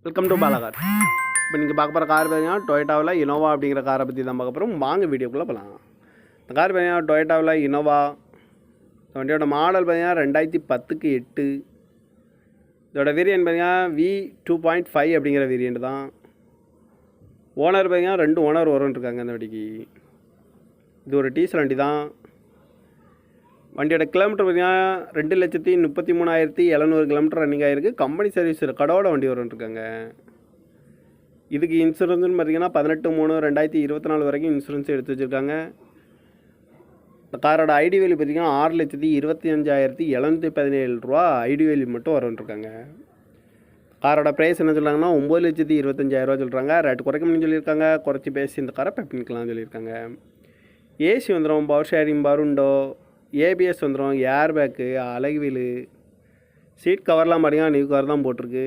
Welcome to பாலாகார். இப்போ நீங்கள் பார்க்க போகிற கார் பார்த்தீங்கன்னா டொயோட்டாவில் இனோவா அப்படிங்கிற காரை பற்றி தான் பார்க்க போகிறோம். வாங்க வீடியோக்குள்ளே போகலாம். இந்த கார் பார்த்தீங்கன்னா டொயோட்டாவில் இனோவா. இந்த வண்டியோட மாடல் பார்த்தீங்கன்னா 2010க்கு 8. இதோட வேரியன்ட் பார்த்தீங்கன்னா V2.5 அப்படிங்கிற வேரியன்ட் தான். ஓனர் பார்த்தீங்கன்னா 2 ஓனர் வரும்ன்ருக்காங்க இந்த வண்டிக்கு. இது ஒரு டீசல் வண்டி தான். வண்டியோட கிலோமீட்டர் பார்த்தீங்கன்னா 2,33,700 கிலோமீட்டர் ரன்னிங் ஆகிருக்கு. கம்பெனி சர்வீஸ் கடவோட வண்டி வரும்ன்ருக்காங்க. இதுக்கு இன்சூரன்ஸ்னு பார்த்தீங்கன்னா 18/3/2024 வரைக்கும் இன்சூரன்ஸ் எடுத்து வச்சுருக்காங்க. இந்த காரோட ஐடி வேல்யூ பார்த்தீங்கன்னா 6,25,717 ரூபா ஐடி வேல்யூ மட்டும் வரும்ன்ருக்காங்க. காரோட ப்ரைஸ் என்ன சொல்கிறாங்கன்னா 9,25,000 சொல்கிறாங்க. ரேட் குறைக்க முடியும்னு சொல்லியிருக்காங்க. குறைச்சி பேசி இந்த காரை பண்ணிக்கலாம்னு சொல்லியிருக்காங்க. ஏசி வந்துடும், பவர் ஷேரிங், பருண்டோ, ஏபிஎஸ் வந்துடும், ஏர் பேக்கு, அழகு வீலு, சீட் கவர்லாம் பார்த்தீங்கன்னா நியூ கவர் தான் போட்டிருக்கு.